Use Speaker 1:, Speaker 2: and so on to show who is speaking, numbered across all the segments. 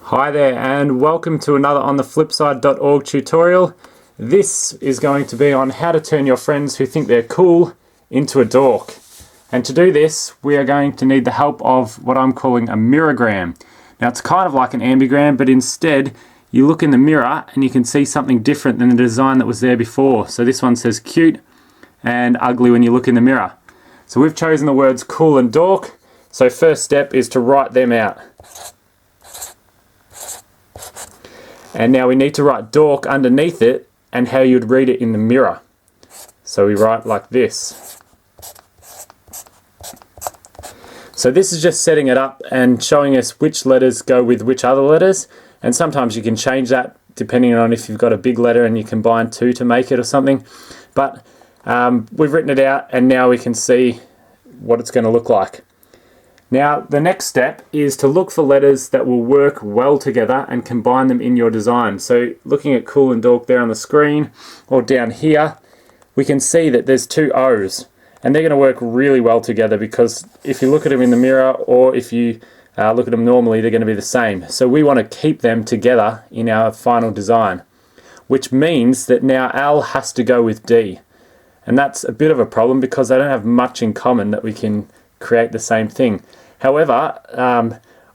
Speaker 1: Hi there and welcome to another ontheflipside.org tutorial. This is going to be on how to turn your friends who think they're cool into a dork. And to do this we are going to need the help of what I'm calling a mirrogram. Now it's kind of like an ambigram, but instead you look in the mirror and you can see something different than the design that was there before. So this one says cute and ugly when you look in the mirror. So we've chosen the words cool and dork. So first step is to write them out. And now we need to write dork underneath it and how you'd read it in the mirror. So we write like this. So this is just setting it up and showing us which letters go with which other letters. And sometimes you can change that depending on if you've got a big letter and you combine two to make it or something. But we've written it out and now we can see what it's going to look like. Now the next step is to look for letters that will work well together and combine them in your design. So looking at cool and dork there on the screen or down here, we can see that there's two O's and they're going to work really well together because if you look at them in the mirror or if you look at them normally, they're going to be the same. So we want to keep them together in our final design, which means that now L has to go with D. And that's a bit of a problem because they don't have much in common that we can create the same thing. However,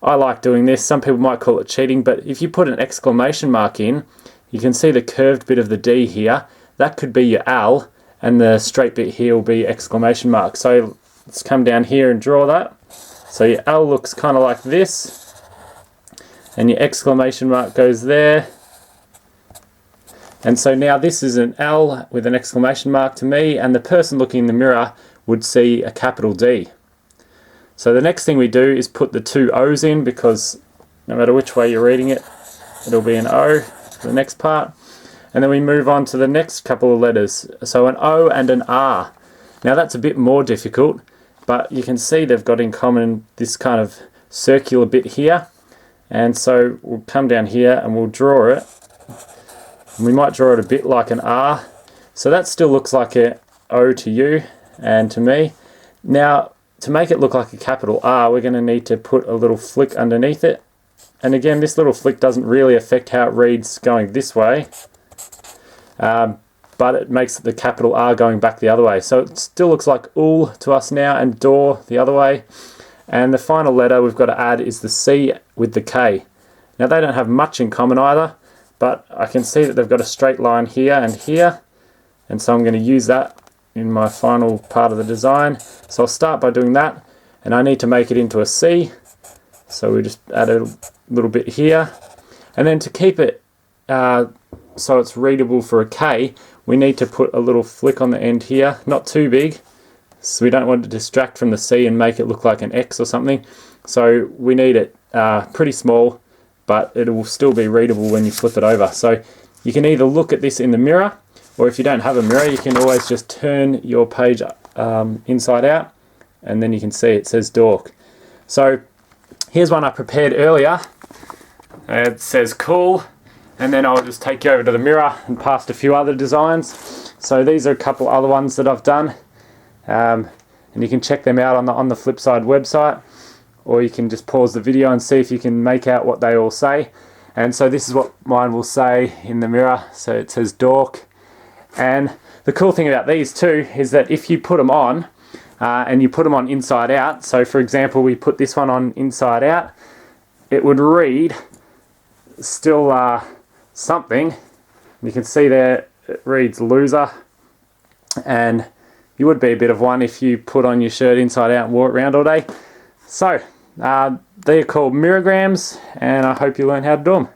Speaker 1: I like doing this. Some people might call it cheating, but if you put an exclamation mark in, you can see the curved bit of the D here. That could be your L, and the straight bit here will be exclamation mark. So let's come down here and draw that. So your L looks kind of like this, and your exclamation mark goes there. And so now this is an L with an exclamation mark to me, and the person looking in the mirror would see a capital D. So the next thing we do is put the two O's in because no matter which way you're reading it, it'll be an O for the next part. And then we move on to the next couple of letters. So an O and an R. Now that's a bit more difficult, but you can see they've got in common this kind of circular bit here. And so we'll come down here and we'll draw it. And we might draw it a bit like an R. So that still looks like an O to you and to me. Now, to make it look like a capital R, we're going to need to put a little flick underneath it. And again, this little flick doesn't really affect how it reads going this way, but it makes the capital R going back the other way. So it still looks like ool to us now and door the other way. And the final letter we've got to add is the C with the K. Now they don't have much in common either, but I can see that they've got a straight line here and here. And so I'm going to use that in my final part of the design. So I'll start by doing that, and I need to make it into a C. So we just add a little bit here. And then to keep it so it's readable for a K, we need to put a little flick on the end here, not too big, so we don't want to distract from the C and make it look like an X or something. So we need it pretty small, but it will still be readable when you flip it over. So you can either look at this in the mirror, or if you don't have a mirror, you can always just turn your page inside out, and then you can see it says dork. So here's one I prepared earlier. It says cool, and then I'll just take you over to the mirror and past a few other designs. So these are a couple other ones that I've done, and you can check them out on the Flipside website, or you can just pause the video and see if you can make out what they all say. And so this is what mine will say in the mirror. So it says dork. And the cool thing about these two is that if you put them on and you put them on inside out, so for example we put this one on inside out, it would read still something. You can see there it reads loser, and you would be a bit of one if you put on your shirt inside out and wore it around all day. So they're called mirrograms, and I hope you learn how to do them.